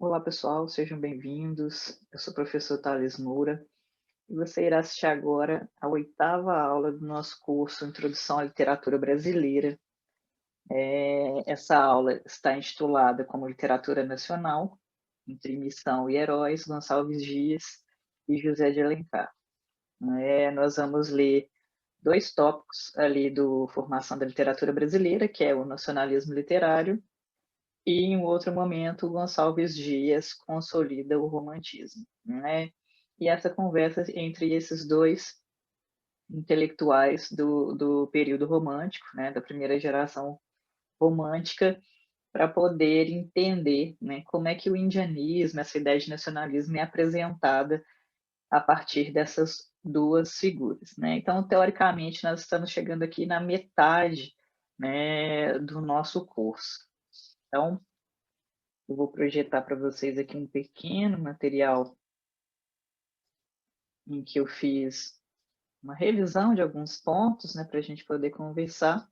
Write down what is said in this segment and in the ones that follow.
Olá pessoal, sejam bem-vindos. Eu sou o professor Thales Moura e você irá assistir agora a oitava aula do nosso curso Introdução à Literatura Brasileira. Essa aula está intitulada como Literatura Nacional, entre Missão e Heróis, Gonçalves Dias e José de Alencar. Nós vamos ler dois tópicos ali do Formação da Literatura Brasileira, que é o nacionalismo literário, e em outro momento, Gonçalves Dias consolida o romantismo, né? E essa conversa entre esses dois intelectuais do período romântico, né, da primeira geração romântica, para poder entender, né, como é que o indianismo, essa ideia de nacionalismo é apresentada a partir dessas duas figuras, né? Então, teoricamente, nós estamos chegando aqui na metade, né, do nosso curso. Então, eu vou projetar para vocês aqui um pequeno material em que eu fiz uma revisão de alguns pontos, né, para a gente poder conversar.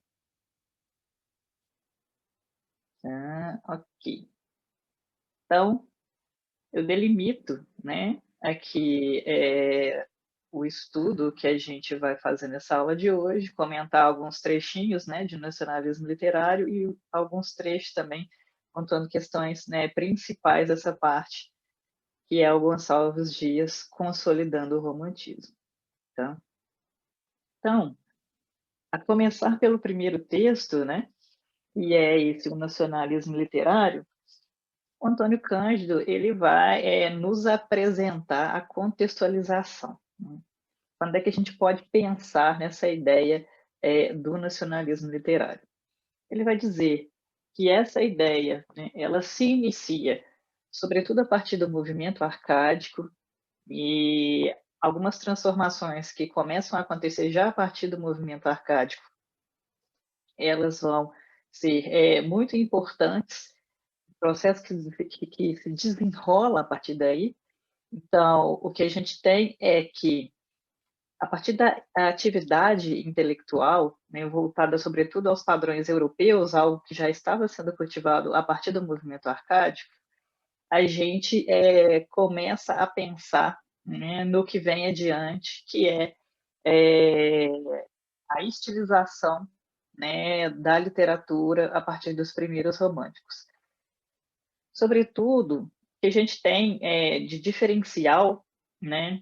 Ok. Então, eu delimito, né, aqui o estudo que a gente vai fazer nessa aula de hoje, comentar alguns trechinhos, né, de nacionalismo literário e alguns trechos também contando questões, né, principais dessa parte, que é o Gonçalves Dias consolidando o romantismo. Tá? Então, a começar pelo primeiro texto, né, e é esse o nacionalismo literário, o Antônio Cândido ele vai nos apresentar a contextualização. Né? Quando é que a gente pode pensar nessa ideia do nacionalismo literário? Ele vai dizer que essa ideia, né, ela se inicia, sobretudo a partir do movimento arcádico e algumas transformações que começam a acontecer já a partir do movimento arcádico, elas vão ser muito importantes, processo que se desenrola a partir daí. Então, o que a gente tem é que, a partir da atividade intelectual, né, voltada sobretudo aos padrões europeus, algo que já estava sendo cultivado a partir do movimento arcádico, a gente começa a pensar, né, no que vem adiante, que é a estilização, né, da literatura a partir dos primeiros românticos. Sobretudo, o que a gente tem de diferencial, né,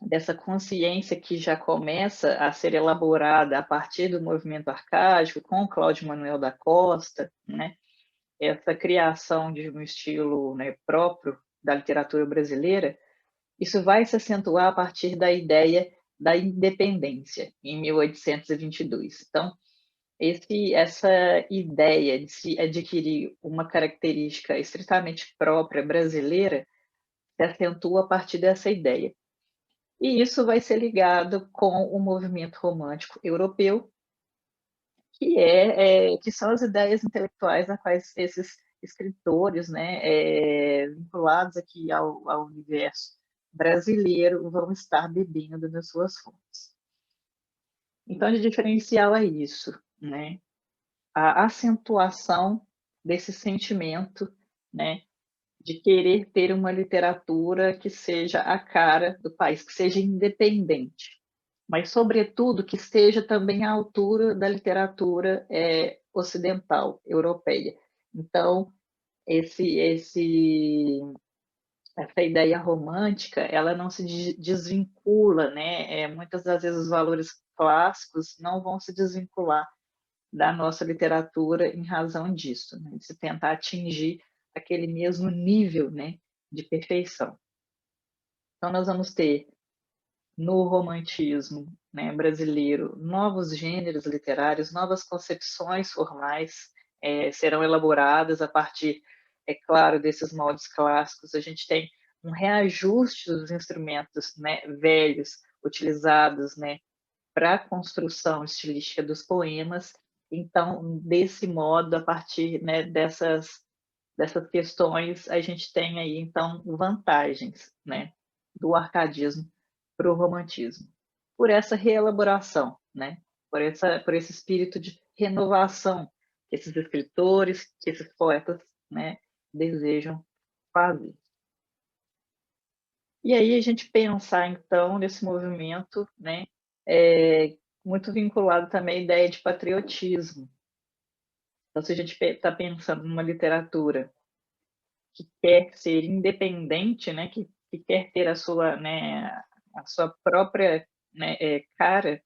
dessa consciência que já começa a ser elaborada a partir do movimento arcádico, com Cláudio Manuel da Costa, né, essa criação de um estilo, né, próprio da literatura brasileira, isso vai se acentuar a partir da ideia da independência, em 1822. Então, essa ideia de se adquirir uma característica estritamente própria brasileira se acentua a partir dessa ideia. E isso vai ser ligado com o movimento romântico europeu, que são as ideias intelectuais a quais esses escritores, né, vinculados aqui ao universo brasileiro, vão estar bebendo nas suas fontes. Então, de diferencial é isso, né? A acentuação desse sentimento, né, de querer ter uma literatura que seja a cara do país, que seja independente, mas, sobretudo, que esteja também à altura da literatura ocidental, europeia. Então, essa ideia romântica, ela não se desvincula, né? Muitas das vezes os valores clássicos não vão se desvincular da nossa literatura em razão disso, né? De se tentar atingir aquele mesmo nível, né, de perfeição. Então, nós vamos ter no romantismo, né, brasileiro novos gêneros literários, novas concepções formais serão elaboradas a partir, é claro, desses moldes clássicos. A gente tem um reajuste dos instrumentos, né, velhos utilizados, né, para a construção estilística dos poemas. Então, desse modo, a partir, né, dessas questões, a gente tem aí, então, vantagens, né, do arcadismo para o romantismo. Por essa reelaboração, né, por esse espírito de renovação que esses escritores, que esses poetas, né, desejam fazer. E aí a gente pensar então nesse movimento, né, muito vinculado também à ideia de patriotismo. Então se a gente está pensando numa literatura que quer ser independente, né, que quer ter a sua, né, a sua própria, né, cara,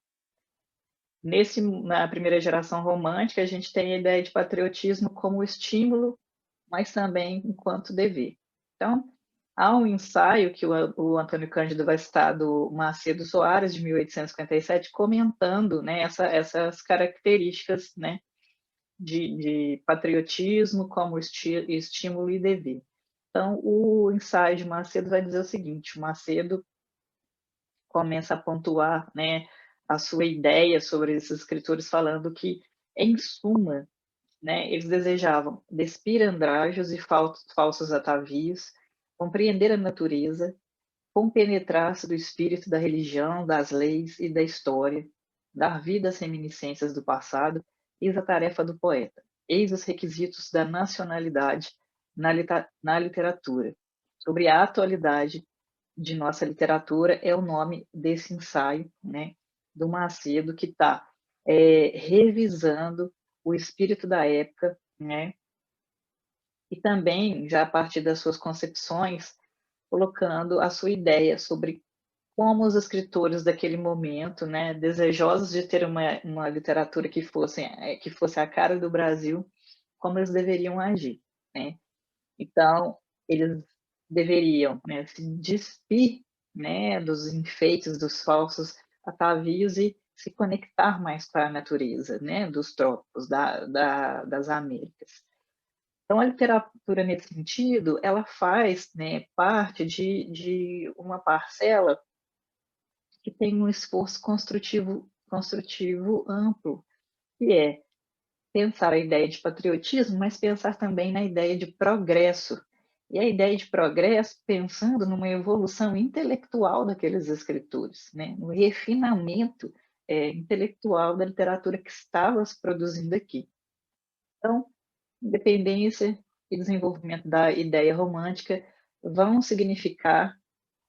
na primeira geração romântica, a gente tem a ideia de patriotismo como estímulo, mas também enquanto dever. Então, há um ensaio que o Antônio Cândido vai citar do Macedo Soares, de 1857, comentando, né, essas características, né, de patriotismo como estímulo e dever. Então, o ensaio de Macedo vai dizer o seguinte: o Macedo começa a pontuar, né, a sua ideia sobre esses escritores, falando que, em suma, né, eles desejavam despir andrajos e falsos atavios, compreender a natureza, compenetrar-se do espírito da religião, das leis e da história, dar vida às reminiscências do passado, eis a tarefa do poeta, eis os requisitos da nacionalidade na literatura. Sobre a atualidade de nossa literatura é o nome desse ensaio, né, do Macedo, que está revisando o espírito da época, né, e também, já a partir das suas concepções, colocando a sua ideia sobre como os escritores daquele momento, né, desejosos de ter uma literatura que fosse a cara do Brasil, como eles deveriam agir, né? Então, eles deveriam, né, se despir, né, dos enfeites, dos falsos atavios e se conectar mais com a natureza, né, dos trópicos, das Américas. Então, a literatura, nesse sentido, ela faz, né, parte de uma parcela que tem um esforço construtivo amplo, que é pensar a ideia de patriotismo, mas pensar também na ideia de progresso. E a ideia de progresso pensando numa evolução intelectual daqueles escritores, né? No refinamento intelectual da literatura que estava se produzindo aqui. Então, independência e desenvolvimento da ideia romântica vão significar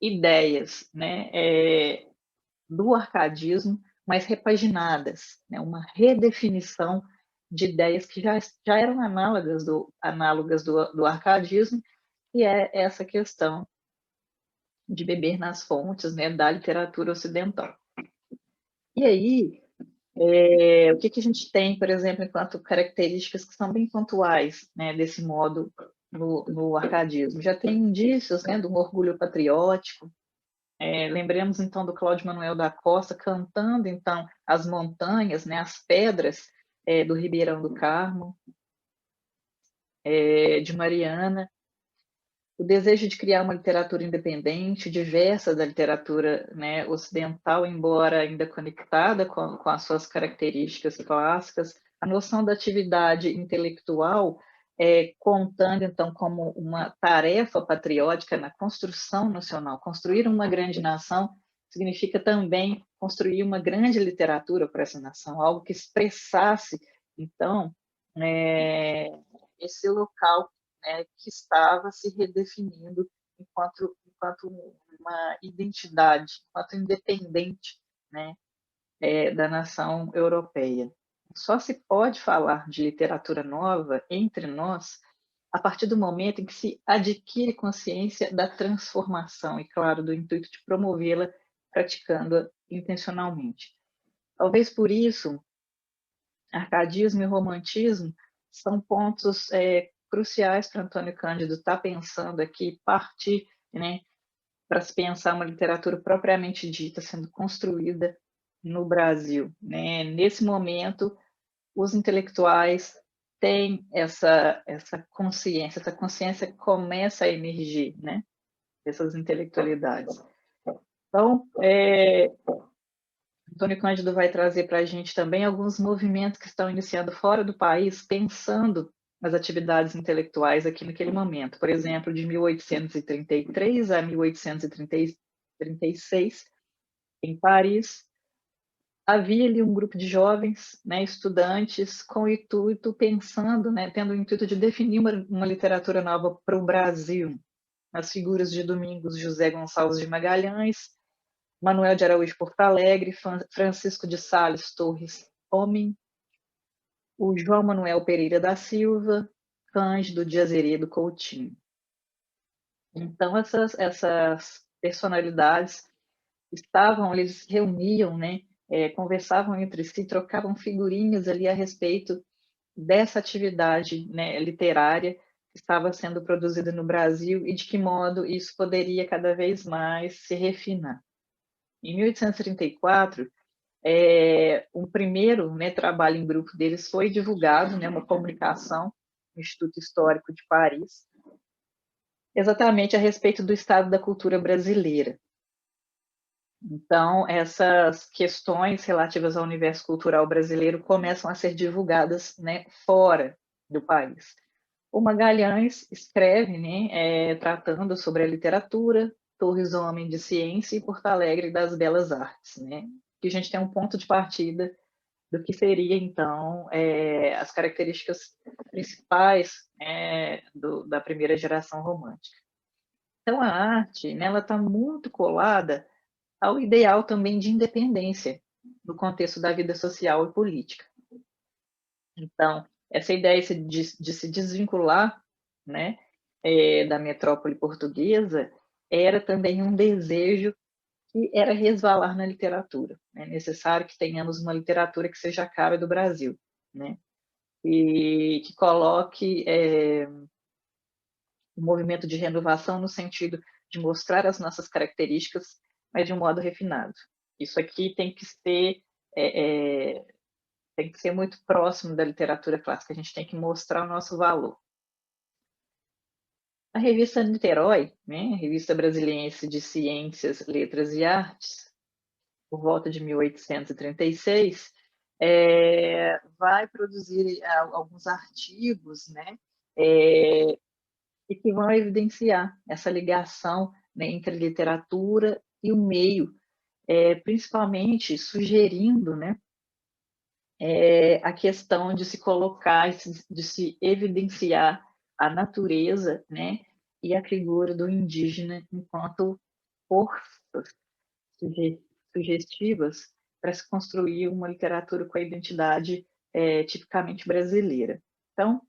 ideias, né, do arcadismo, mas repaginadas, né, uma redefinição de ideias que já eram análogas do arcadismo, e é essa questão de beber nas fontes, né, da literatura ocidental. E aí, o que a gente tem, por exemplo, enquanto características que são bem pontuais, né, desse modo no arcadismo? Já tem indícios, né, de um orgulho patriótico. Lembremos então do Cláudio Manuel da Costa cantando então as montanhas, né, as pedras do Ribeirão do Carmo, de Mariana, o desejo de criar uma literatura independente, diversa da literatura, né, ocidental, embora ainda conectada com as suas características clássicas, a noção da atividade intelectual, contando, então, como uma tarefa patriótica na construção nacional. Construir uma grande nação significa também construir uma grande literatura para essa nação, algo que expressasse, então, esse local, né, que estava se redefinindo enquanto uma identidade, enquanto independente, né, da nação europeia. Só se pode falar de literatura nova entre nós a partir do momento em que se adquire consciência da transformação e, claro, do intuito de promovê-la praticando-a intencionalmente. Talvez por isso, arcadismo e romantismo são pontos cruciais para Antônio Cândido estar pensando aqui, partir, né, para se pensar uma literatura propriamente dita sendo construída no Brasil, né? Nesse momento, os intelectuais têm essa consciência começa a emergir, né? Essas intelectualidades. Então, Antônio Cândido vai trazer para a gente também alguns movimentos que estão iniciando fora do país, pensando nas atividades intelectuais aqui naquele momento. Por exemplo, de 1833 a 1836, em Paris, havia ali um grupo de jovens, né, estudantes, com o intuito, pensando, né, tendo o intuito de definir uma literatura nova para o Brasil. as figuras de Domingos José Gonçalves de Magalhães, Manuel de Araújo Porto Alegre, Francisco de Sales Torres Homem, o João Manuel Pereira da Silva, Cândido de Azeredo Coutinho. Então, essas personalidades eles se reuniam, né, conversavam entre si, trocavam figurinhas ali a respeito dessa atividade, né, literária que estava sendo produzida no Brasil e de que modo isso poderia cada vez mais se refinar. Em 1834, um primeiro, né, trabalho em grupo deles foi divulgado, né, uma comunicação no Instituto Histórico de Paris, exatamente a respeito do estado da cultura brasileira. Então, essas questões relativas ao universo cultural brasileiro começam a ser divulgadas, né, fora do país. O Magalhães escreve, né, tratando sobre a literatura, Torres Homem de Ciência e Porto Alegre das Belas Artes, né? Que a gente tem um ponto de partida do que seria, então, as características principais da primeira geração romântica. Então, a arte, né, ela está muito colada ao ideal também de independência no contexto da vida social e política. Então, essa ideia de se desvincular, né, da metrópole portuguesa era também um desejo que era resvalar na literatura. É necessário que tenhamos uma literatura que seja a cara do Brasil, né, e que coloque um movimento de renovação no sentido de mostrar as nossas características, mas de um modo refinado. Isso aqui tem que ser muito próximo da literatura clássica, a gente tem que mostrar o nosso valor. A revista Niterói, né, a Revista Brasiliense de Ciências, Letras e Artes, por volta de 1836, vai produzir alguns artigos, né, e que vão evidenciar essa ligação, né, entre literatura e o meio, principalmente sugerindo, né, a questão de se colocar, de se evidenciar a natureza, né, e a figura do indígena enquanto forças sugestivas para se construir uma literatura com a identidade tipicamente brasileira. Então,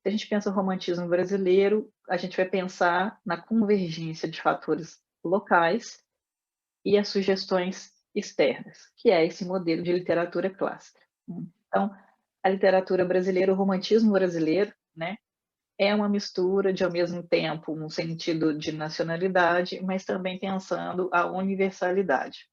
se a gente pensa o romantismo brasileiro, a gente vai pensar na convergência de fatores locais e as sugestões externas, que é esse modelo de literatura clássica. Então, a literatura brasileira, o romantismo brasileiro, né, é uma mistura de, ao mesmo tempo, um sentido de nacionalidade, mas também pensando a universalidade.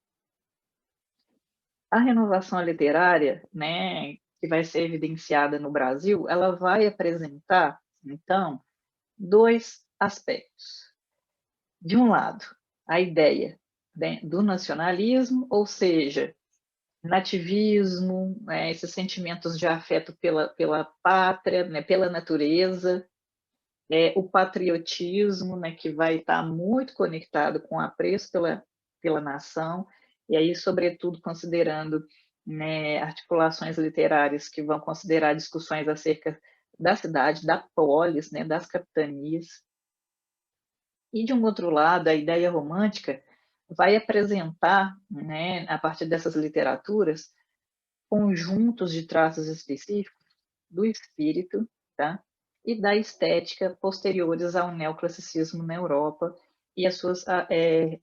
A renovação literária, né, que vai ser evidenciada no Brasil, ela vai apresentar, então, dois aspectos. De um lado, a ideia, né, do nacionalismo, ou seja, nativismo, né, esses sentimentos de afeto pela pátria, né, pela natureza, o patriotismo, né, que vai estar muito conectado com o apreço pela nação, e aí, sobretudo, considerando, né, articulações literárias que vão considerar discussões acerca da cidade, da polis, né, das capitanias. E, de um outro lado, a ideia romântica vai apresentar, né, a partir dessas literaturas, conjuntos de traços específicos do espírito, tá? E da estética posteriores ao neoclassicismo na Europa e as suas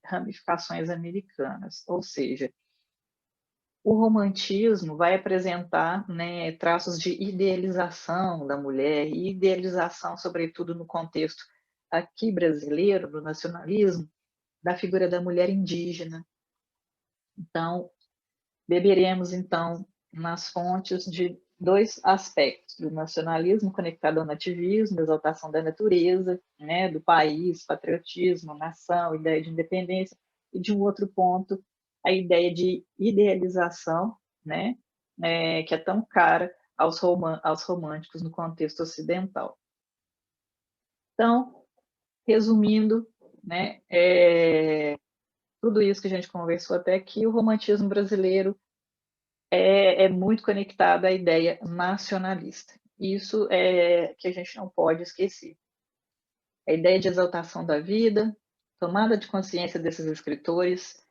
ramificações americanas. Ou seja, o romantismo vai apresentar, né, traços de idealização da mulher, e idealização, sobretudo no contexto aqui brasileiro, do nacionalismo, da figura da mulher indígena. Então, beberemos, então, nas fontes de dois aspectos, do nacionalismo conectado ao nativismo, exaltação da natureza, né, do país, patriotismo, nação, ideia de independência, e de um outro ponto, a ideia de idealização, né, que é tão cara aos românticos no contexto ocidental. Então, resumindo, né, tudo isso que a gente conversou até aqui, o romantismo brasileiro é muito conectado à ideia nacionalista. Isso é que a gente não pode esquecer. A ideia de exaltação da vida, tomada de consciência desses escritores,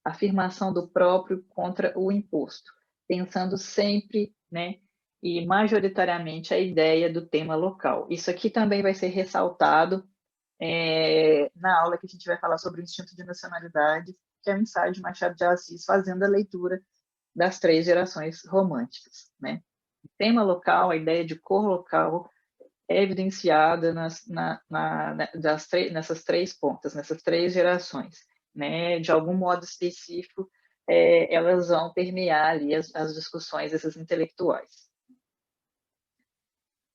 afirmação do próprio contra o imposto, pensando sempre, né, e majoritariamente a ideia do tema local. Isso aqui também vai ser ressaltado na aula que a gente vai falar sobre o instinto de nacionalidade, que é um ensaio de Machado de Assis fazendo a leitura das 3 gerações românticas, né? O tema local, a ideia de cor local, é evidenciada nessas 3 pontas, nessas 3 gerações, né? De algum modo específico, elas vão permear ali as discussões desses intelectuais.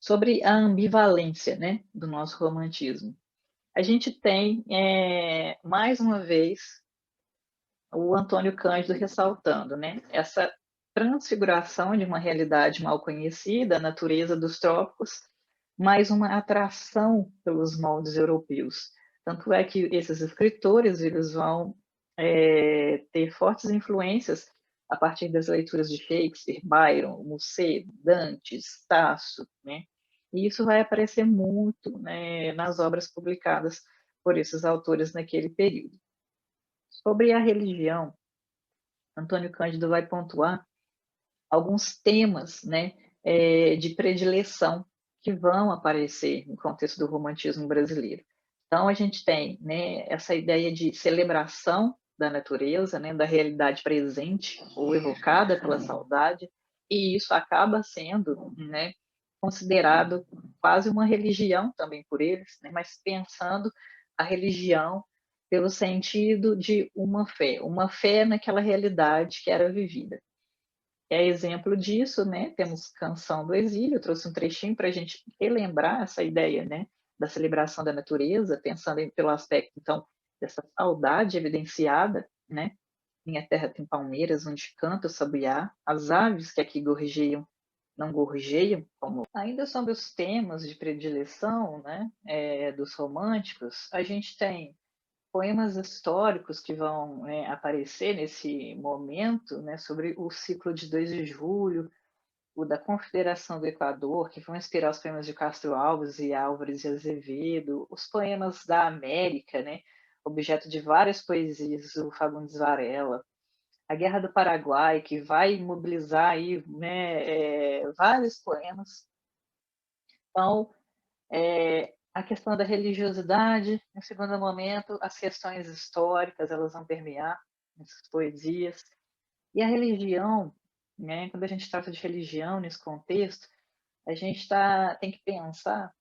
Sobre a ambivalência, né, do nosso romantismo. A gente tem, mais uma vez, o Antônio Cândido ressaltando, né, essa transfiguração de uma realidade mal conhecida, a natureza dos trópicos, mais uma atração pelos moldes europeus. Tanto é que esses escritores eles vão ter fortes influências a partir das leituras de Shakespeare, Byron, Musset, Dante, Tasso, né? E isso vai aparecer muito, né, nas obras publicadas por esses autores naquele período. Sobre a religião, Antônio Cândido vai pontuar alguns temas, né, de predileção que vão aparecer no contexto do romantismo brasileiro. Então, a gente tem, né, essa ideia de celebração da natureza, né, da realidade presente ou evocada pela saudade, e isso acaba sendo, né, considerado quase uma religião também por eles, né, mas pensando a religião pelo sentido de uma fé naquela realidade que era vivida. É exemplo disso, né? Temos Canção do Exílio, eu trouxe um trechinho para a gente relembrar essa ideia, né, da celebração da natureza, pensando pelo aspecto, então, dessa saudade evidenciada, né? Minha terra tem palmeiras onde canta o sabiá, as aves que aqui gorjeiam não gorjeiam, como... Ainda sobre os temas de predileção, né, dos românticos, a gente tem poemas históricos que vão aparecer nesse momento, né, sobre o ciclo de 2 de julho, o da Confederação do Equador, que vão inspirar os poemas de Castro Alves e Álvares de Azevedo, os poemas da América, né, objeto de várias poesias do Fagundes Varela, a Guerra do Paraguai, que vai mobilizar aí, né, vários poemas. Então, a questão da religiosidade, no segundo momento, as questões históricas, elas vão permear essas poesias. E a religião, né, quando a gente trata de religião nesse contexto, a gente tem que pensar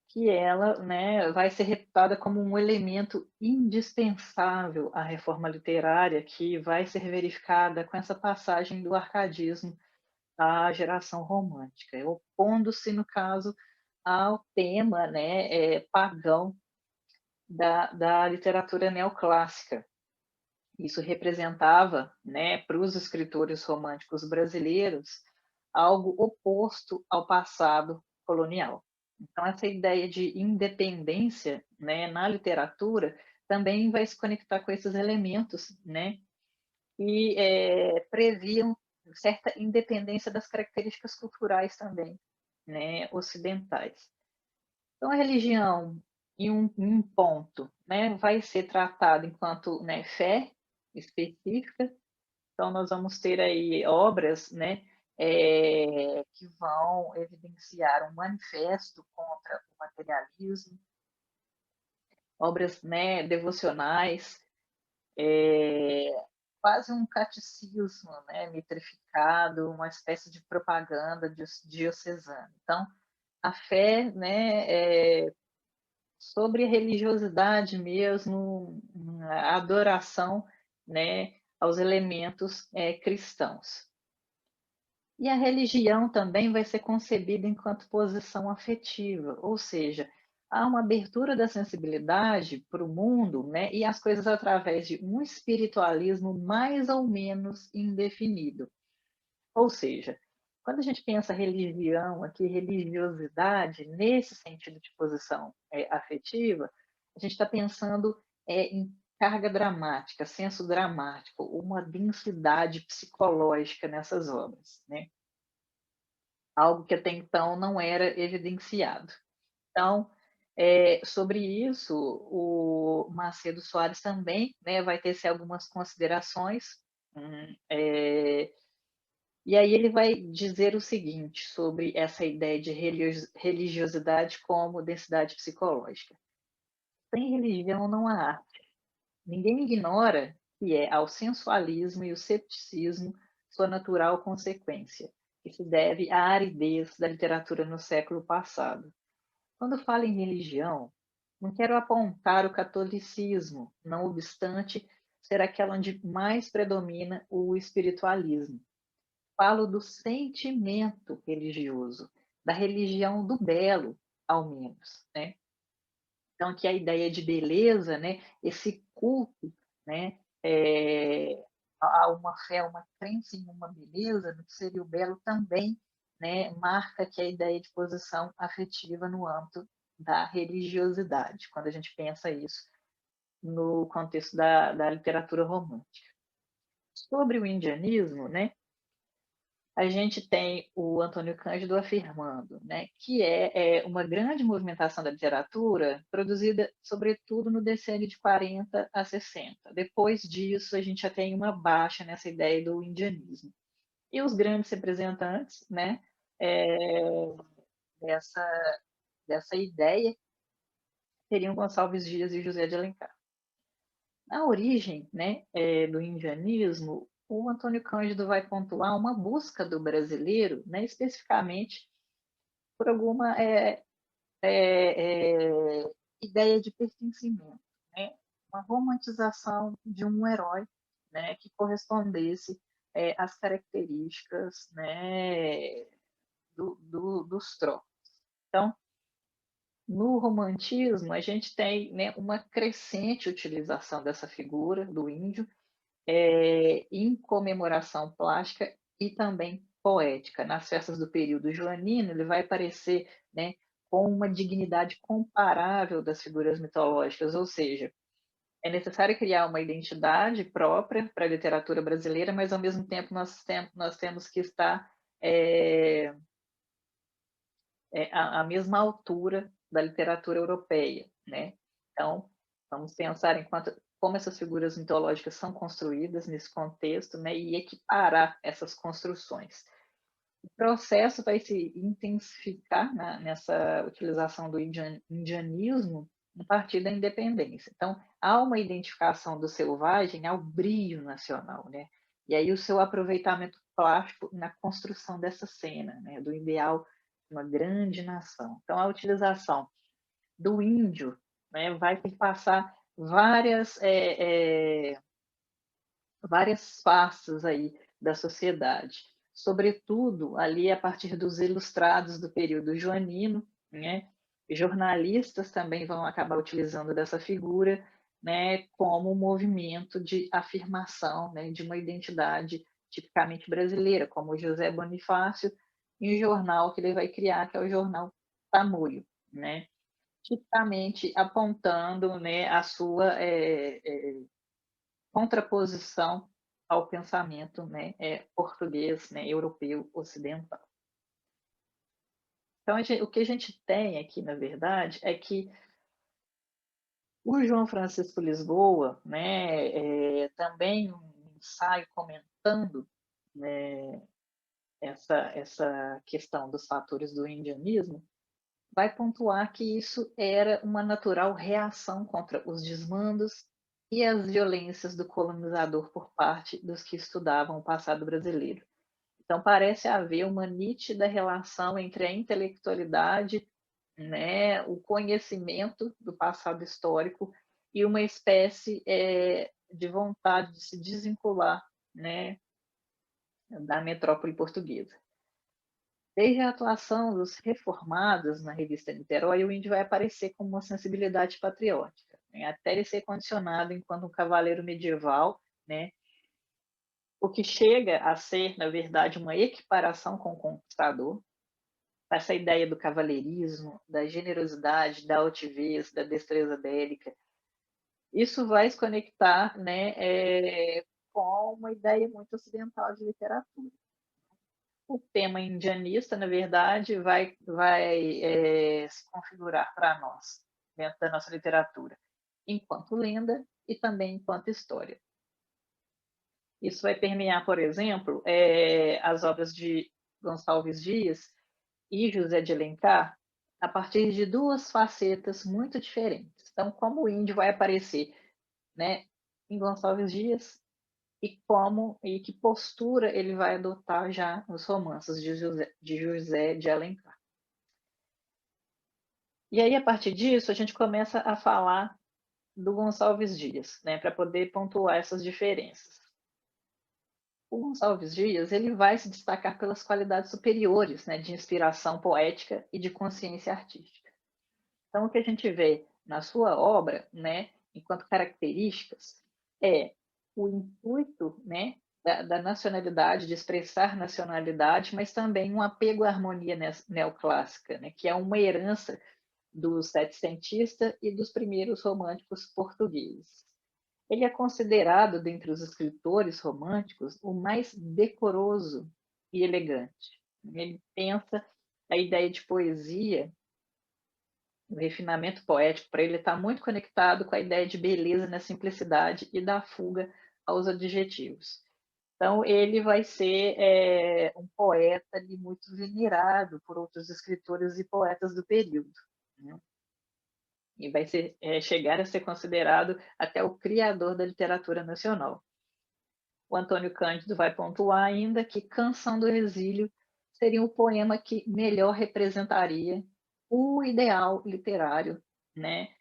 que ela, né, vai ser reputada como um elemento indispensável à reforma literária que vai ser verificada com essa passagem do arcadismo à geração romântica, opondo-se, no caso, ao tema, né, pagão da literatura neoclássica. Isso representava, né, para os escritores românticos brasileiros, algo oposto ao passado colonial. Então, essa ideia de independência, né, na literatura também vai se conectar com esses elementos, né, e previam certa independência das características culturais também, né, ocidentais. Então, a religião, em um ponto, né, vai ser tratada enquanto, né, fé específica. Então, nós vamos ter aí obras, né, que vão evidenciar um manifesto contra o materialismo, obras, né, devocionais, quase um catecismo, né, metrificado, uma espécie de propaganda diocesana. Então, a fé, né, sobre a religiosidade mesmo, a adoração, né, aos elementos cristãos. E a religião também vai ser concebida enquanto posição afetiva, ou seja, há uma abertura da sensibilidade para o mundo, né, e as coisas através de um espiritualismo mais ou menos indefinido. Ou seja, quando a gente pensa religião aqui, religiosidade, nesse sentido de posição afetiva, a gente está pensando em carga dramática, senso dramático, uma densidade psicológica nessas obras, né? Algo que até então não era evidenciado. Então, Sobre isso, o Macedo Soares também, né, vai tecer algumas considerações, e aí ele vai dizer o seguinte sobre essa ideia de religiosidade como densidade psicológica. Sem religião não há arte. Ninguém ignora que é ao sensualismo e o cepticismo sua natural consequência, que se deve à aridez da literatura no século passado. Quando falo em religião, não quero apontar o catolicismo, não obstante ser aquela onde mais predomina o espiritualismo. Falo do sentimento religioso, da religião do belo, ao menos, né? Então, que a ideia de beleza, né, esse culto, né, a uma fé, uma crença em uma beleza, no que seria o belo também, né, marca que a ideia de posição afetiva no âmbito da religiosidade, quando a gente pensa isso no contexto da literatura romântica. Sobre o indianismo, né, a gente tem o Antônio Cândido afirmando, né, que uma grande movimentação da literatura produzida, sobretudo, no decênio de 40 a 60. Depois disso, a gente já tem uma baixa nessa ideia do indianismo. E os grandes representantes, né, é, dessa, dessa ideia seriam Gonçalves Dias e José de Alencar. Na origem, né, do indianismo, o Antônio Cândido vai pontuar uma busca do brasileiro, né, especificamente por alguma ideia de pertencimento, né, uma romantização de um herói, né, que correspondesse às características, né, dos trópicos. Então, no romantismo, a gente tem, né, uma crescente utilização dessa figura do índio, em comemoração plástica e também poética. Nas festas do período joanino, ele vai aparecer, né, com uma dignidade comparável das figuras mitológicas, ou seja, é necessário criar uma identidade própria para a literatura brasileira, mas ao mesmo tempo nós temos que estar à mesma altura da literatura europeia, né? Então, vamos pensar como essas figuras mitológicas são construídas nesse contexto, né, e equiparar essas construções. O processo vai se intensificar nessa utilização do indianismo a partir da independência. Então, há uma identificação do selvagem ao brio nacional, né? E aí o seu aproveitamento plástico na construção dessa cena, né, do ideal de uma grande nação. Então, a utilização do índio, né, vai passar várias faces aí da sociedade, sobretudo ali a partir dos ilustrados do período joanino, né? Jornalistas também vão acabar utilizando dessa figura, né, como um movimento de afirmação, né, de uma identidade tipicamente brasileira, como o José Bonifácio, e o jornal que ele vai criar, que é o jornal Tamoio, né? Tipicamente apontando, né, a sua contraposição ao pensamento, né, português, né, europeu, ocidental. Então, o que a gente tem aqui, na verdade, é que o João Francisco Lisboa, né, também um ensaio comentando, né, essa questão dos fatores do indianismo, vai pontuar que isso era uma natural reação contra os desmandos e as violências do colonizador por parte dos que estudavam o passado brasileiro. Então, parece haver uma nítida relação entre a intelectualidade, né, o conhecimento do passado histórico e uma espécie de vontade de se desvincular, né, da metrópole portuguesa. Desde a atuação dos reformados na revista Niterói, o índio vai aparecer como uma sensibilidade patriótica, né, até ele ser condicionado enquanto um cavaleiro medieval, né, o que chega a ser, na verdade, uma equiparação com o conquistador, essa ideia do cavaleirismo, da generosidade, da altivez, da destreza bélica. Isso vai se conectar, né, com uma ideia muito ocidental de literatura. O tema indianista, na verdade, vai se configurar para nós, dentro da nossa literatura, enquanto lenda e também enquanto história. Isso vai permear, por exemplo, as obras de Gonçalves Dias e José de Alencar, a partir de duas facetas muito diferentes. Então, como o índio vai aparecer, né, em Gonçalves Dias e que postura ele vai adotar já nos romances de José de Alencar. E aí, a partir disso, a gente começa a falar do Gonçalves Dias, né, para poder pontuar essas diferenças. O Gonçalves Dias ele vai se destacar pelas qualidades superiores, né, de inspiração poética e de consciência artística. Então, o que a gente vê na sua obra, né, enquanto características, é o intuito, né, da nacionalidade, de expressar nacionalidade, mas também um apego à harmonia neoclássica, né, que é uma herança do setecentista e dos primeiros românticos portugueses. Ele é considerado, dentre os escritores românticos, o mais decoroso e elegante. Ele pensa a ideia de poesia, o refinamento poético, para ele está muito conectado com a ideia de beleza na simplicidade e da fuga aos adjetivos. Então, ele vai ser um poeta ali, muito venerado por outros escritores e poetas do período, né? E vai chegar a ser considerado até o criador da literatura nacional. O Antônio Cândido vai pontuar ainda que Canção do Exílio seria o poema que melhor representaria o ideal literário, né,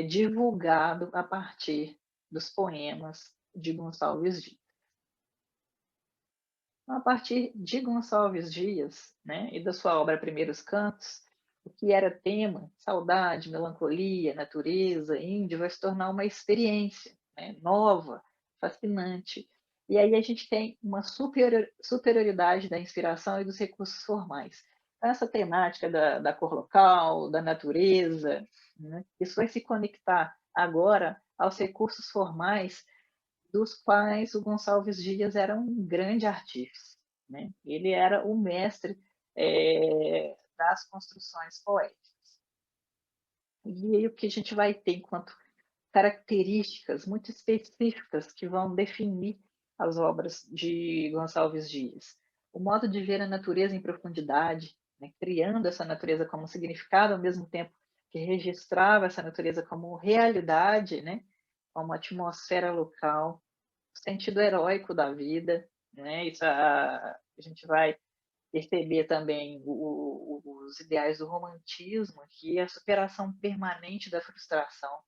divulgado a partir dos poemas de Gonçalves Dias. A partir de Gonçalves Dias, né, e da sua obra Primeiros Cantos, o que era tema, saudade, melancolia, natureza, índio, vai se tornar uma experiência, né, nova, fascinante. E aí a gente tem uma superioridade da inspiração e dos recursos formais. Então, essa temática da cor local, da natureza, né, isso vai se conectar agora aos recursos formais dos quais o Gonçalves Dias era um grande artífice, né? Ele era o mestre das construções poéticas. E aí o que a gente vai ter enquanto características muito específicas que vão definir as obras de Gonçalves Dias. O modo de ver a natureza em profundidade, né, criando essa natureza como significado, ao mesmo tempo que registrava essa natureza como realidade, né, como atmosfera local, o sentido heróico da vida, né? Isso a gente vai perceber também os ideais do romantismo, que é a superação permanente da frustração,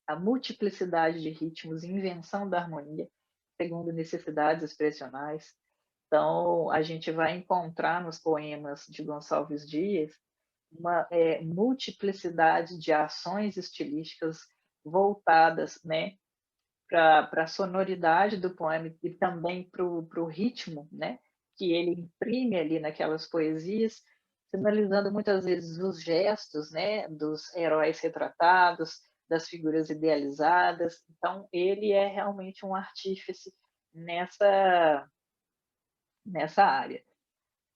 a multiplicidade de ritmos e invenção da harmonia, segundo necessidades expressionais. Então, a gente vai encontrar nos poemas de Gonçalves Dias uma multiplicidade de ações estilísticas voltadas, né, para a sonoridade do poema e também para o ritmo, né, que ele imprime ali naquelas poesias, sinalizando muitas vezes os gestos, né, dos heróis retratados, das figuras idealizadas. Então, ele é realmente um artífice nessa área.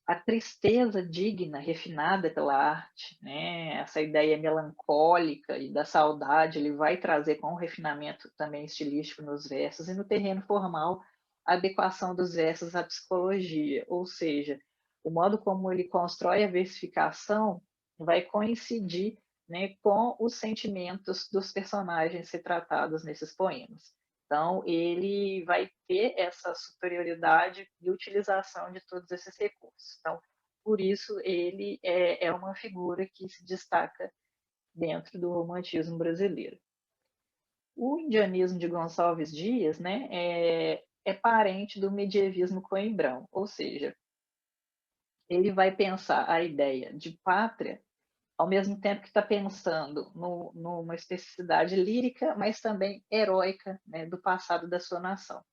A tristeza digna, refinada pela arte, né? Essa ideia melancólica e da saudade, ele vai trazer com um refinamento também estilístico nos versos, e no terreno formal, a adequação dos versos à psicologia, ou seja, o modo como ele constrói a versificação vai coincidir, né, com os sentimentos dos personagens retratados nesses poemas. Então, ele vai ter essa superioridade de utilização de todos esses recursos. Então, por isso, ele é uma figura que se destaca dentro do romantismo brasileiro. O indianismo de Gonçalves Dias, né, é parente do medievismo coimbrão, ou seja, ele vai pensar a ideia de pátria ao mesmo tempo que está pensando numa especificidade lírica, mas também heróica, né, do passado da sua nação.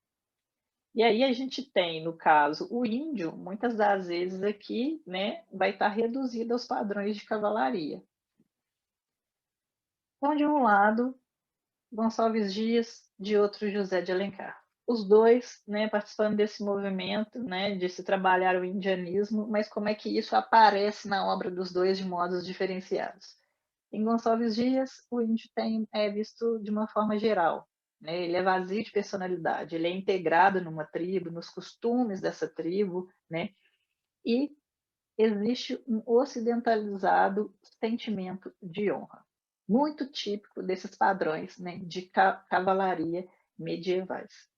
E aí a gente tem, no caso, o índio, muitas das vezes aqui, né, vai estar reduzido aos padrões de cavalaria. Então, de um lado, Gonçalves Dias, de outro, José de Alencar. os dois, né, participando desse movimento, né, de se trabalhar o indianismo, mas como é que isso aparece na obra dos dois de modos diferenciados. Em Gonçalves Dias, o índio é visto de uma forma geral, né, ele é vazio de personalidade, ele é integrado numa tribo, nos costumes dessa tribo, né, e existe um ocidentalizado sentimento de honra, muito típico desses padrões, né, de cavalaria medievais.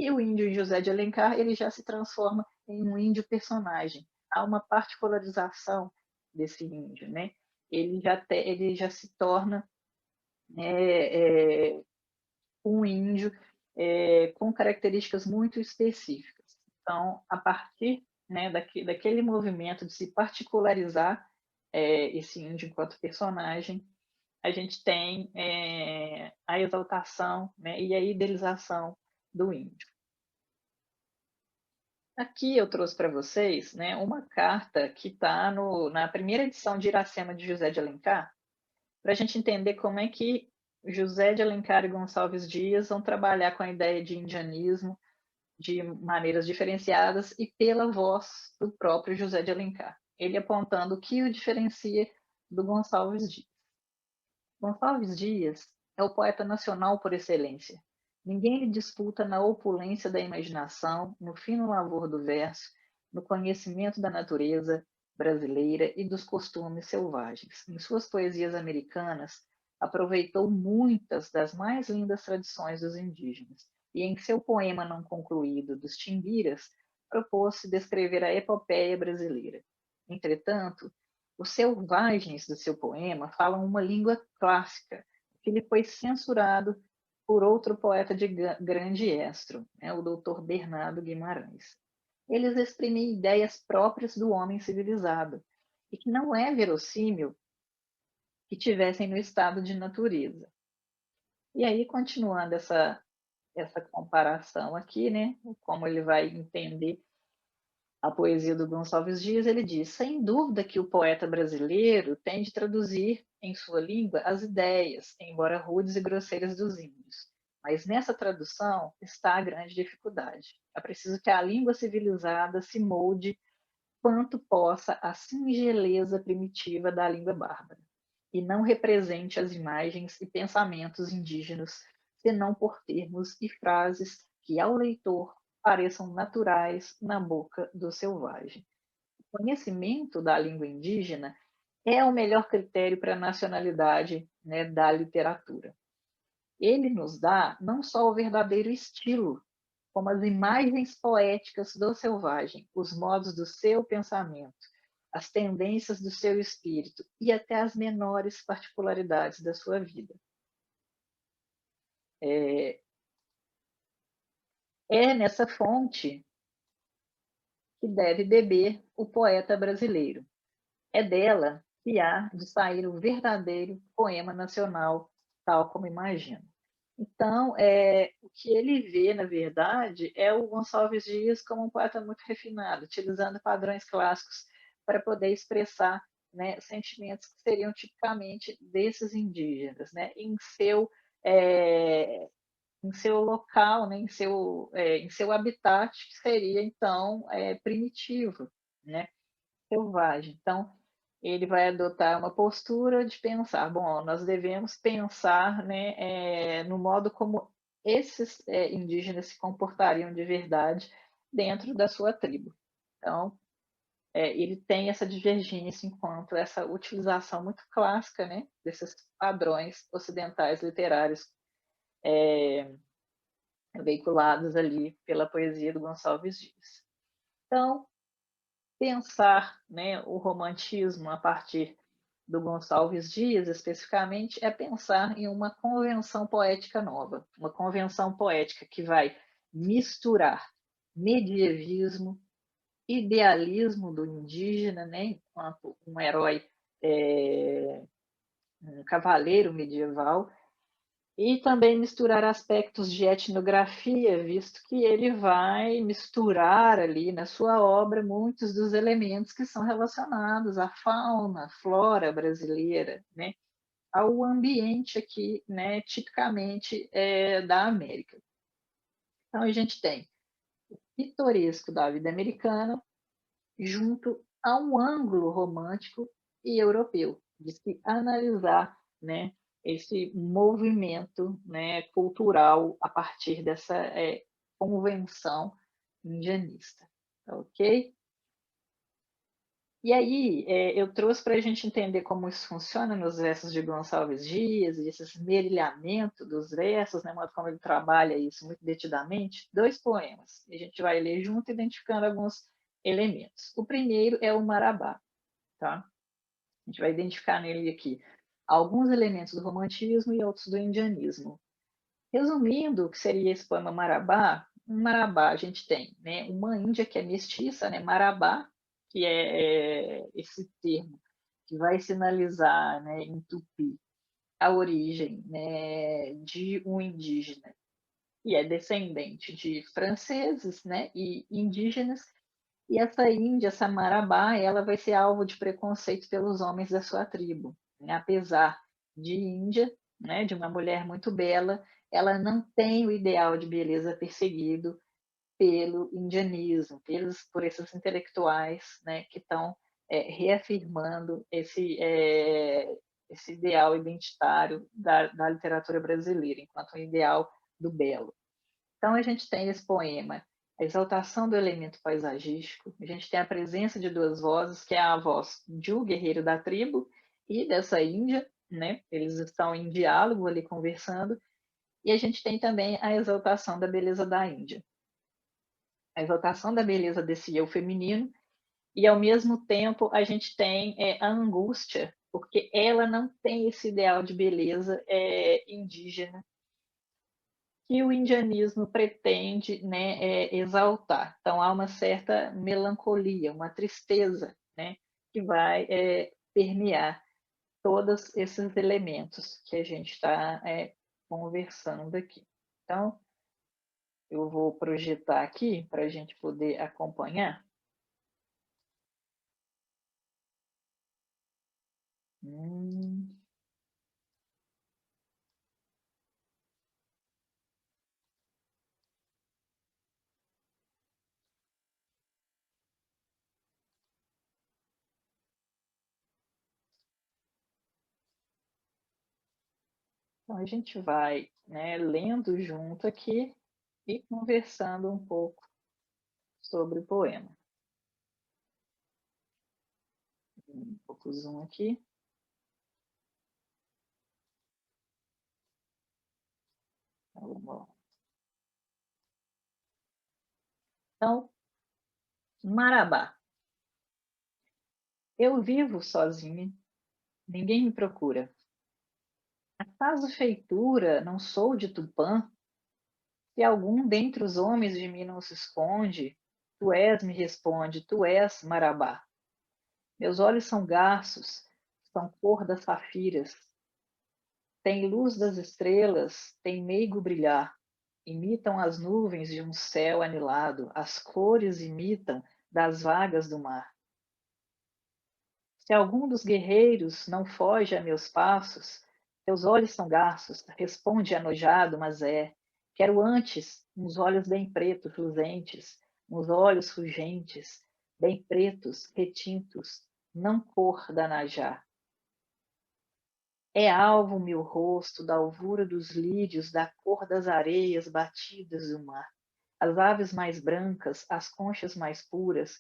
E o índio José de Alencar, ele já se transforma em um índio personagem. Há uma particularização desse índio, né? Ele já se torna um índio com características muito específicas. Então, a partir, né, daquele movimento de se particularizar esse índio enquanto personagem, a gente tem a exaltação, né, e a idealização do índio. Aqui eu trouxe para vocês, né, uma carta que está na primeira edição de Iracema de José de Alencar, para a gente entender como é que José de Alencar e Gonçalves Dias vão trabalhar com a ideia de indianismo de maneiras diferenciadas e pela voz do próprio José de Alencar. Ele apontando o que o diferencia do Gonçalves Dias. Gonçalves Dias é o poeta nacional por excelência. Ninguém lhe disputa na opulência da imaginação, no fino lavor do verso, no conhecimento da natureza brasileira e dos costumes selvagens. Em suas poesias americanas, aproveitou muitas das mais lindas tradições dos indígenas, e em seu poema não concluído, dos Timbiras, propôs-se descrever a epopeia brasileira. Entretanto, os selvagens do seu poema falam uma língua clássica, que lhe foi censurado por outro poeta de grande estro, né, o doutor Bernardo Guimarães. Eles exprimem ideias próprias do homem civilizado, e que não é verossímil que tivessem no estado de natureza. E aí, continuando essa comparação aqui, né, como ele vai entender a poesia do Gonçalves Dias, ele diz: sem dúvida que o poeta brasileiro tem de traduzir em sua língua as ideias, embora rudes e grosseiras dos índios. Mas nessa tradução está a grande dificuldade. É preciso que a língua civilizada se molde quanto possa a singeleza primitiva da língua bárbara, e não represente as imagens e pensamentos indígenas, senão por termos e frases que ao leitor pareçam naturais na boca do selvagem. O conhecimento da língua indígena é o melhor critério para a nacionalidade, né, da literatura. Ele nos dá não só o verdadeiro estilo, como as imagens poéticas do selvagem, os modos do seu pensamento, as tendências do seu espírito e até as menores particularidades da sua vida. É nessa fonte que deve beber o poeta brasileiro. É dela que há de sair o verdadeiro poema nacional, tal como imagina. Então, o que ele vê, na verdade, é o Gonçalves Dias como um poeta muito refinado, utilizando padrões clássicos para poder expressar, né, sentimentos que seriam tipicamente desses indígenas, né, em seu local, né, em seu habitat, que seria, então, primitivo, né, selvagem. Então, ele vai adotar uma postura de pensar, bom, nós devemos pensar, né, no modo como esses indígenas se comportariam de verdade dentro da sua tribo. Então, ele tem essa divergência enquanto essa utilização muito clássica, né, desses padrões ocidentais literários veiculados ali pela poesia do Gonçalves Dias. Então, pensar, né, o romantismo a partir do Gonçalves Dias, especificamente, é pensar em uma convenção poética nova, uma convenção poética que vai misturar medievismo, idealismo do indígena, né, enquanto um herói, um cavaleiro medieval, e também misturar aspectos de etnografia, visto que ele vai misturar ali na sua obra muitos dos elementos que são relacionados à fauna, flora brasileira, né, ao ambiente aqui, né, tipicamente da América. Então, a gente tem o pitoresco da vida americana junto a um ângulo romântico e europeu, de se analisar, né, esse movimento, né, cultural a partir dessa convenção indianista, ok? E aí, eu trouxe para a gente entender como isso funciona nos versos de Gonçalves Dias, e esse esmerilhamento dos versos, né, modo como ele trabalha isso muito detidamente, 2 poemas. E a gente vai ler junto, identificando alguns elementos. O primeiro é o Marabá, tá? A gente vai identificar nele aqui alguns elementos do romantismo e outros do indianismo. Resumindo, o que seria esse poema Marabá? Um Marabá a gente tem, né, uma Índia que é mestiça, né, Marabá, que é esse termo que vai sinalizar, né, em tupi a origem, né, de um indígena que é descendente de franceses, né, e indígenas. E essa Índia, essa Marabá, ela vai ser alvo de preconceito pelos homens da sua tribo, né? Apesar de Índia, né, de uma mulher muito bela, ela não tem o ideal de beleza perseguido pelo indianismo, por esses intelectuais, né, que estão reafirmando esse ideal identitário da literatura brasileira, enquanto um ideal do belo. Então, a gente tem esse poema, a exaltação do elemento paisagístico, a gente tem a presença de 2 vozes, que é a voz de um guerreiro da tribo e dessa Índia, né? Eles estão em diálogo ali conversando, e a gente tem também a exaltação da beleza da Índia. A exaltação da beleza desse eu feminino, e ao mesmo tempo a gente tem a angústia, porque ela não tem esse ideal de beleza indígena que o indianismo pretende, né, exaltar. Então, há uma certa melancolia, uma tristeza, né, que vai permear todos esses elementos que a gente está conversando aqui. Então, eu vou projetar aqui para a gente poder acompanhar. Hum. Então, a gente vai, né, lendo junto aqui e conversando um pouco sobre o poema. Um pouco zoom aqui. Então, vamos lá. Então, Marabá. Eu vivo sozinha, ninguém me procura. Acaso feitura, não sou de Tupã? Se algum dentre os homens de mim não se esconde, tu és, me responde, tu és Marabá. Meus olhos são garços, são cor das safiras. Tem luz das estrelas, tem meigo brilhar. Imitam as nuvens de um céu anilado, as cores imitam das vagas do mar. Se algum dos guerreiros não foge a meus passos, teus olhos são garços, responde anojado, mas é. Quero antes uns olhos bem pretos, luzentes, uns olhos rugentes, bem pretos, retintos, não cor da najá. É alvo meu rosto da alvura dos lírios, da cor das areias batidas do mar. As aves mais brancas, as conchas mais puras,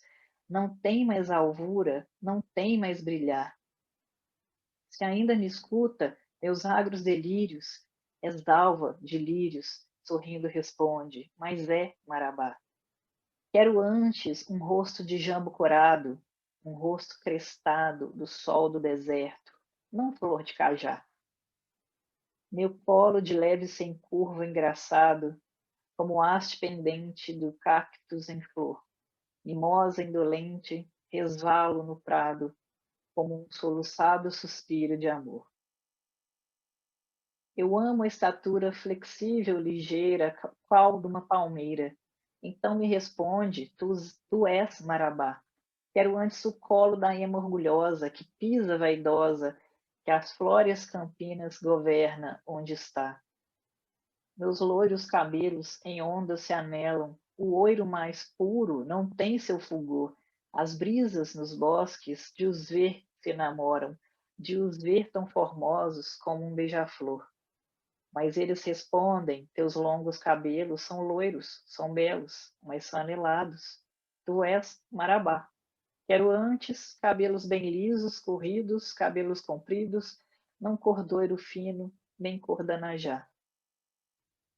não têm mais alvura, não têm mais brilhar. Se ainda me escuta, meus agros delírios, exalva de lírios, sorrindo responde, mas é Marabá. Quero antes um rosto de jambo corado, um rosto crestado do sol do deserto, não flor de cajá. Meu colo de leve sem curva engraçado, como haste pendente do cactus em flor, mimosa indolente, resvalo no prado, como um soluçado suspiro de amor. Eu amo a estatura flexível, ligeira, qual de uma palmeira. Então me responde, tu és Marabá. Quero antes o colo da ema orgulhosa, que pisa vaidosa, que as flores campinas governa onde está. Meus loiros cabelos em ondas se anelam, o oiro mais puro não tem seu fulgor. As brisas nos bosques de os ver se namoram, de os ver tão formosos como um beija-flor. Mas eles respondem: teus longos cabelos são loiros, são belos, mas são anelados. Tu és Marabá. Quero antes cabelos bem lisos, corridos, cabelos compridos, não cordoiro fino, nem cor danajá.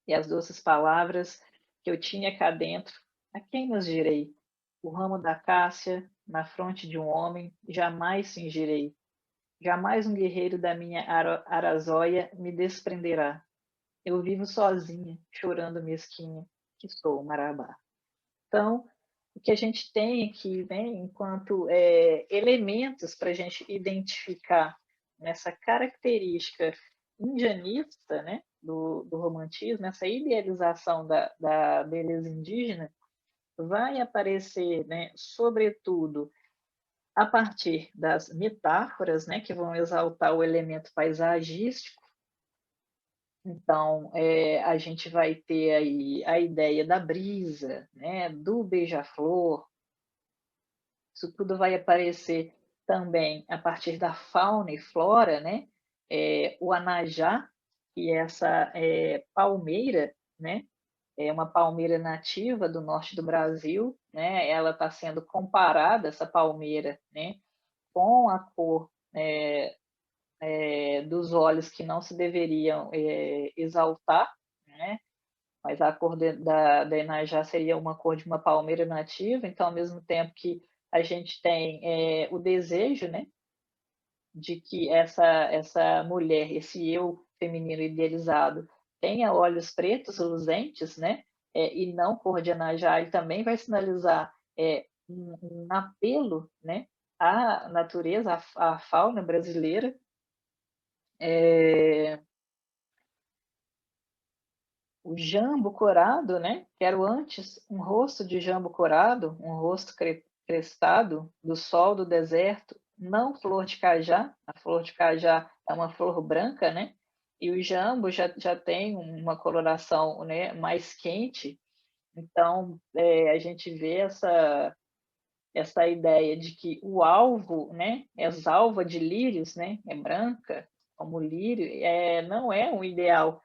E as doces palavras que eu tinha cá dentro, a quem nos direi? O ramo da cássia na fronte de um homem jamais cingirei. Jamais um guerreiro da minha arazóia me desprenderá. Eu vivo sozinha, chorando mesquinha, que sou Marabá. Então, o que a gente tem aqui, né, enquanto elementos para a gente identificar nessa característica indianista, né, do romantismo, essa idealização da beleza indígena, vai aparecer, né, sobretudo, a partir das metáforas, né, que vão exaltar o elemento paisagístico. Então, a gente vai ter aí a ideia da brisa, né, do beija-flor. Isso tudo vai aparecer também a partir da fauna e flora, né? O anajá, que é essa palmeira, né? É uma palmeira nativa do norte do Brasil, né? Ela está sendo comparada, essa palmeira, né, com a cor dos olhos que não se deveriam exaltar, né? Mas a cor da Inajá seria uma cor de uma palmeira nativa, então, ao mesmo tempo que a gente tem o desejo, né, de que essa mulher, esse eu feminino idealizado, tenha olhos pretos, luzentes, né, e não cor de Inajá, ele também vai sinalizar um apelo, né, à natureza, à fauna brasileira. O jambo corado, né? Quero antes um rosto de jambo corado, um rosto crestado do sol do deserto, não flor de cajá. A flor de cajá é uma flor branca, né? E o jambo já tem uma coloração, né, mais quente. Então, a gente vê essa ideia de que o alvo, né, as alva de lírios, né, é branca, como lírio, não é um ideal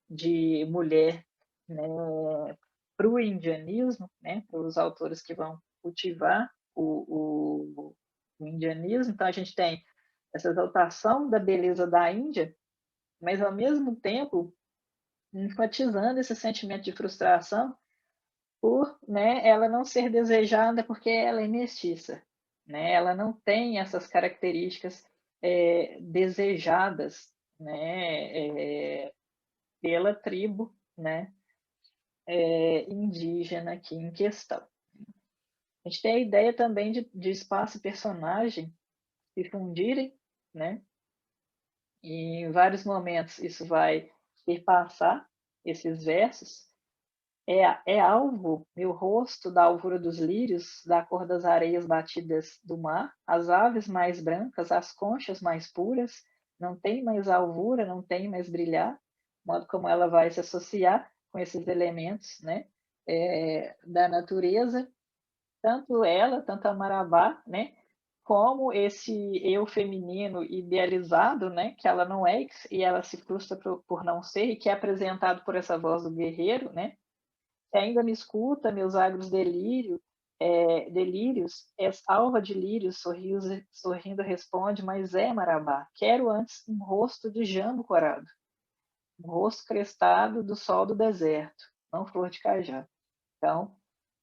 de mulher, né, para o indianismo, né, para os autores que vão cultivar o indianismo. Então, a gente tem essa exaltação da beleza da Índia, mas, ao mesmo tempo, enfatizando esse sentimento de frustração por, né, ela não ser desejada porque ela é mestiça. Né? Ela não tem essas características desejadas, né, pela tribo, né, indígena aqui em questão. A gente tem a ideia também de espaço e personagem se fundirem, né? E em vários momentos isso vai perpassar esses versos. É alvo meu rosto da alvura dos lírios, da cor das areias batidas do mar, as aves mais brancas, as conchas mais puras, não tem mais alvura, não tem mais brilhar, modo como ela vai se associar com esses elementos, né, da natureza, tanto ela, tanto a Marabá, né, como esse eu feminino idealizado, né, que ela não é e ela se frustra por não ser, e que é apresentado por essa voz do guerreiro, né, que ainda me escuta, meus agros delírios, és alva de lírios, sorrindo responde, mas é Marabá, quero antes um rosto de jambo corado, um rosto crestado do sol do deserto, não flor de cajá. Então,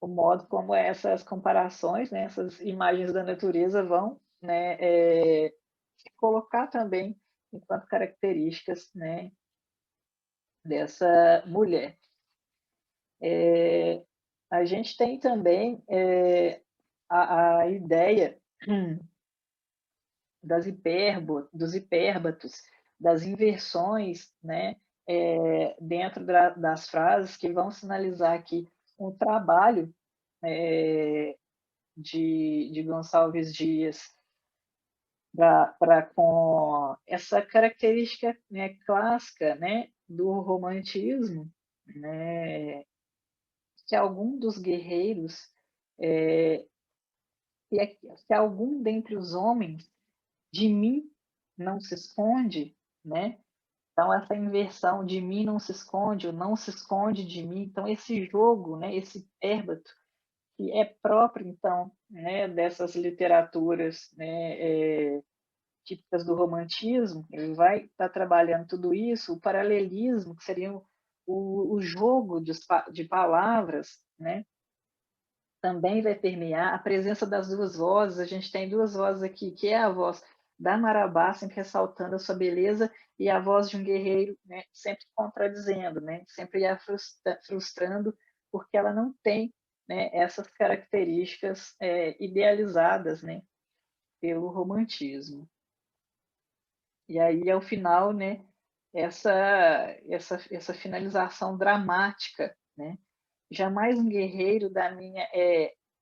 o modo como essas comparações, né, essas imagens da natureza vão, né, se colocar também enquanto características, né, dessa mulher. A gente tem também a ideia dos hipérbatos, das inversões, né, dentro das frases que vão sinalizar aqui um trabalho de Gonçalves Dias com essa característica, né, clássica, né, do romantismo, né, se algum dos guerreiros, eh, se algum dentre os homens de mim não se esconde, né? Então essa inversão de mim não se esconde, ou não se esconde de mim, então esse jogo, né, esse pérbato, que é próprio, então, né, dessas literaturas, né, típicas do romantismo, ele vai estar trabalhando tudo isso, o paralelismo, que seria o jogo de palavras, né, também vai permear a presença das duas vozes. A gente tem duas vozes aqui, que é a voz da Marabá, sempre ressaltando a sua beleza, e a voz de um guerreiro, né, sempre contradizendo, né, sempre a frustrando, porque ela não tem, né, essas características idealizadas, né, pelo romantismo. E aí, ao final, né, essa finalização dramática, né? Jamais um guerreiro da minha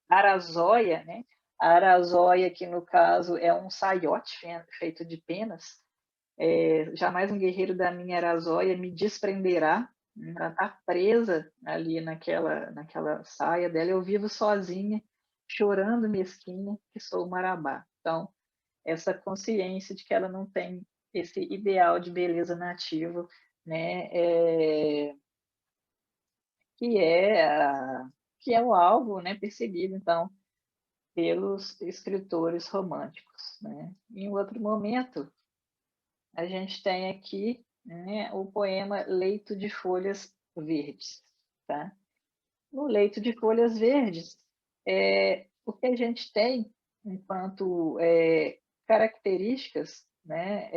Arazóia, né? A Arazóia, que no caso é um saiote feito de penas, jamais um guerreiro da minha Arazóia me desprenderá, né? Ela está presa ali naquela saia dela. Eu vivo sozinha, chorando mesquinha, que sou Marabá. Então, essa consciência de que ela não tem esse ideal de beleza nativo, né, que que é o alvo, né, perseguido então pelos escritores românticos, né? Em outro momento, a gente tem aqui, né, o poema Leito de Folhas Verdes, tá? No Leito de Folhas Verdes, o que a gente tem enquanto características, né,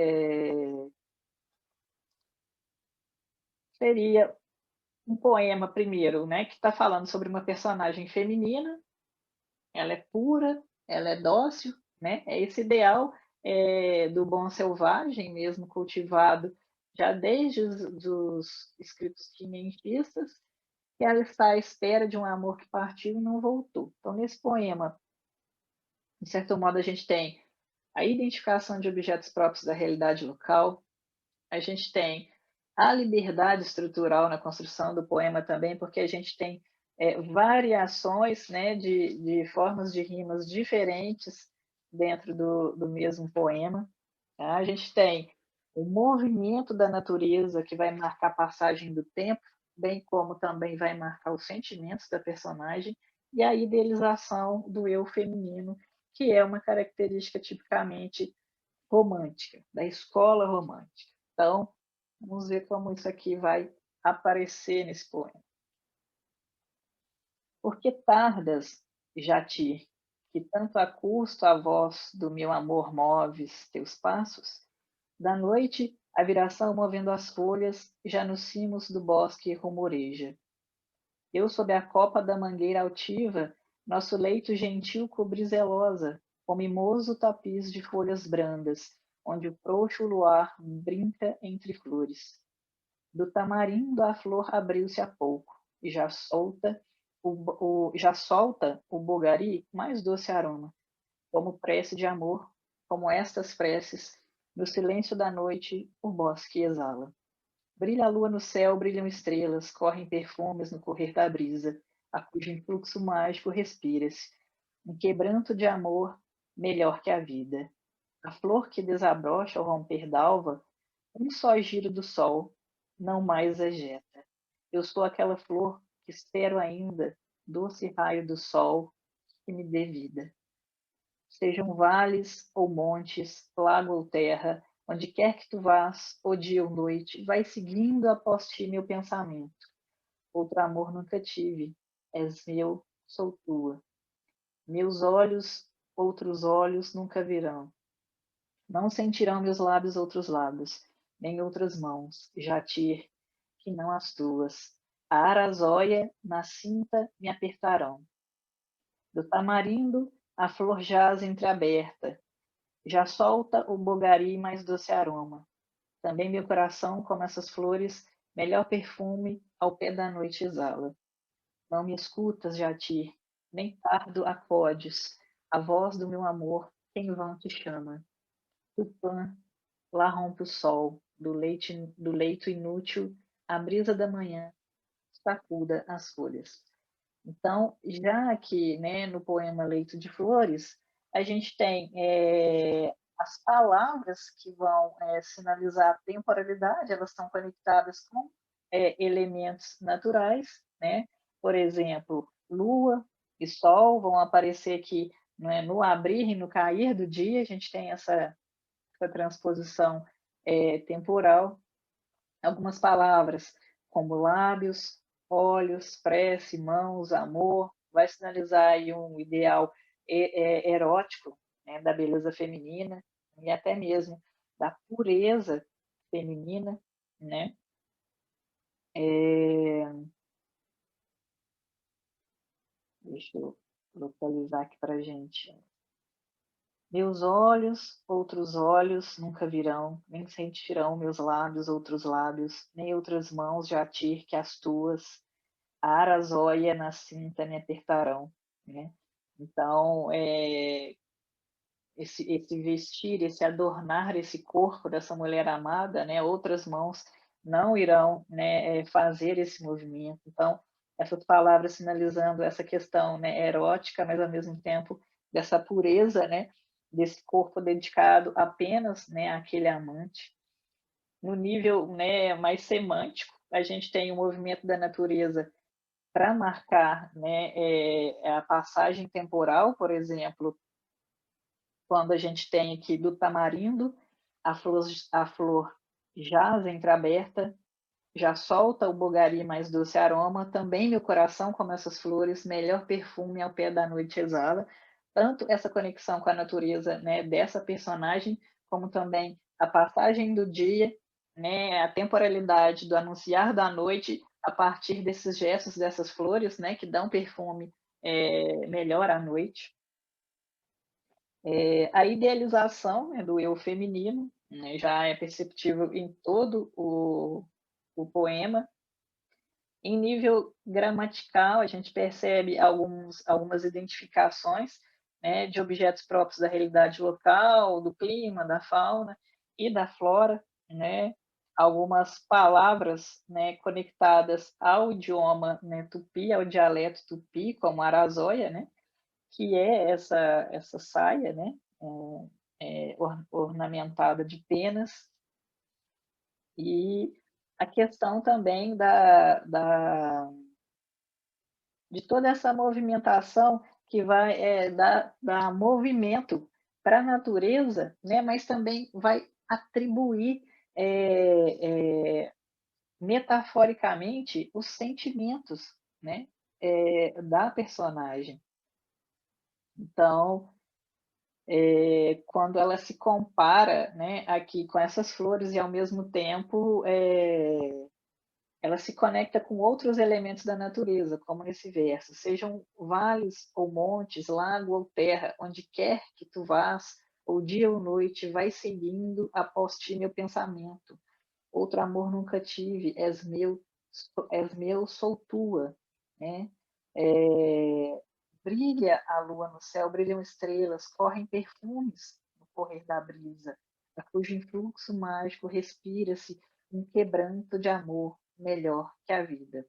seria um poema primeiro, né, que está falando sobre uma personagem feminina. Ela é pura, ela é dócil, né? É esse ideal do bom selvagem mesmo cultivado já desde os escritos quinhentistas, que ela está à espera de um amor que partiu e não voltou. Então, nesse poema, de certo modo, a gente tem a identificação de objetos próprios da realidade local, a gente tem a liberdade estrutural na construção do poema também, porque a gente tem variações, né, de formas de rimas diferentes dentro do mesmo poema. Tá? A gente tem o movimento da natureza, que vai marcar a passagem do tempo, bem como também vai marcar os sentimentos da personagem, e a idealização do eu feminino, que é uma característica tipicamente romântica, da escola romântica. Então, vamos ver como isso aqui vai aparecer nesse poema. Porque tardas, Jati, que tanto a custo a voz do meu amor moves teus passos? Da noite, a viração movendo as folhas, já nos cimos do bosque rumoreja. Eu sob a copa da mangueira altiva, nosso leito gentil cobri zelosa, com mimoso tapiz de folhas brandas, onde o frouxo luar brinca entre flores. Do tamarindo a flor abriu-se há pouco, e já solta o bogari mais doce aroma, como prece de amor, como estas preces, no silêncio da noite o bosque exala. Brilha a lua no céu, brilham estrelas, correm perfumes no correr da brisa, a cujo influxo mágico respiras. Um quebranto de amor melhor que a vida. A flor que desabrocha ao romper d'alva, um só giro do sol, não mais ejeta. Eu sou aquela flor que espero ainda, doce raio do sol que me dê vida. Sejam vales ou montes, lago ou terra, onde quer que tu vás, ou dia ou noite, vai seguindo após ti meu pensamento. Outro amor nunca tive, és meu, sou tua. Meus olhos, outros olhos nunca virão. Não sentirão meus lábios outros lábios, nem outras mãos, Jatir, que não as tuas. A arazóia na cinta me apertarão. Do tamarindo a flor jaz entreaberta, já solta o bogari mais doce aroma. Também meu coração, como essas flores, melhor perfume ao pé da noite exala. Não me escutas, Jatir, nem tardo acordes, a voz do meu amor, que em vão te chama. Tupã, lá rompe o sol, do leito inútil, a brisa da manhã, sacuda as folhas. Então, já aqui, né, no poema Leito de Flores, a gente tem as palavras que vão sinalizar a temporalidade, elas estão conectadas com elementos naturais, né? Por exemplo, lua e sol vão aparecer aqui, né, no abrir e no cair do dia, a gente tem essa transposição temporal. Algumas palavras, como lábios, olhos, prece, mãos, amor, vai sinalizar aí um ideal erótico, né, da beleza feminina e até mesmo da pureza feminina, né? Deixa eu localizar aqui para a gente. Meus olhos, outros olhos nunca virão, nem sentirão meus lábios, outros lábios, nem outras mãos jatir que as tuas, a arazóia na cinta me apertarão, né? Então, esse vestir, esse adornar esse corpo dessa mulher amada, né? Outras mãos não irão, né, fazer esse movimento. Então, essas palavras sinalizando essa questão, né, erótica, mas ao mesmo tempo dessa pureza, né, desse corpo dedicado apenas, né, àquele amante. No nível, né, mais semântico, a gente tem o movimento da natureza para marcar, né, a passagem temporal, por exemplo, quando a gente tem aqui do tamarindo, a flor jaz entreaberta, já solta o bogari mais doce aroma, também meu coração, como essas flores, melhor perfume ao pé da noite exala. Tanto essa conexão com a natureza, né, dessa personagem, como também a passagem do dia, né, a temporalidade do anunciar da noite a partir desses gestos dessas flores, né, que dão perfume melhor à noite. A idealização, né, do eu feminino, né, já é perceptível em todo o poema. Em nível gramatical, a gente percebe algumas identificações, né, de objetos próprios da realidade local, do clima, da fauna e da flora, né, algumas palavras, né, conectadas ao idioma, né, tupi, ao dialeto tupi, como arazóia, né, que é essa saia, né, ornamentada de penas, e a questão também de toda essa movimentação que vai dar movimento para a natureza, né, mas também vai atribuir metaforicamente os sentimentos, né, da personagem. Então, quando ela se compara, né, aqui com essas flores e ao mesmo tempo ela se conecta com outros elementos da natureza, como nesse verso, sejam vales ou montes, lago ou terra, onde quer que tu vás, ou dia ou noite, vai seguindo após ti meu pensamento. Outro amor nunca tive, és meu, sou tua, né? Brilha a lua no céu, brilham estrelas, correm perfumes no correr da brisa, a cujo influxo mágico respira-se um quebranto de amor melhor que a vida.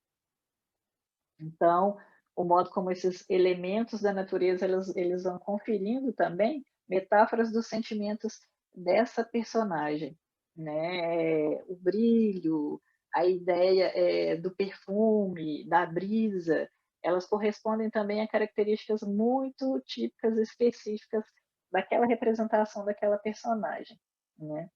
Então, o modo como esses elementos da natureza eles vão conferindo também metáforas dos sentimentos dessa personagem, né? O brilho, a ideia do perfume, da brisa, elas correspondem também a características muito típicas e específicas daquela representação daquela personagem, né?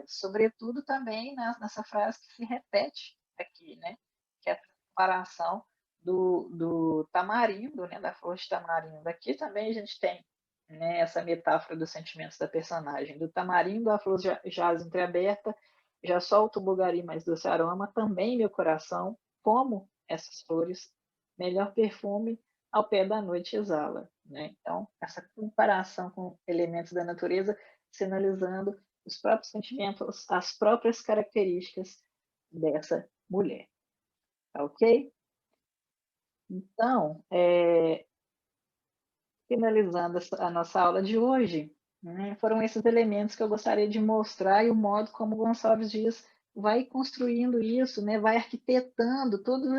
Sobretudo também nessa frase que se repete aqui, né? Que é a comparação do tamarindo, né? Da flor de tamarindo. Aqui também a gente tem, né, essa metáfora dos sentimentos da personagem. Do tamarindo, a flor jaz entreaberta, já solta o bugari mais doce aroma, também meu coração, como essas flores, melhor perfume ao pé da noite exala. Né? Então, essa comparação com elementos da natureza, sinalizando os próprios sentimentos, as próprias características dessa mulher. Tá ok? Então, finalizando a nossa aula de hoje, né, foram esses elementos que eu gostaria de mostrar e o modo como Gonçalves Dias vai construindo isso, né, vai arquitetando todos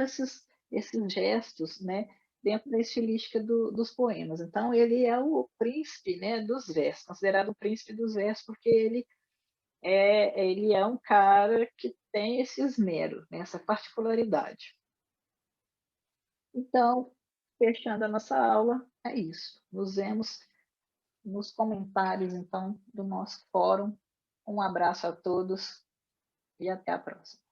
esses gestos, né, dentro da estilística dos poemas. Então ele é o príncipe, né, dos versos, considerado o príncipe dos versos, porque ele é um cara que tem esse esmero, né, essa particularidade. Então, fechando a nossa aula, é isso. Nos vemos nos comentários, então, do nosso fórum. Um abraço a todos e até a próxima.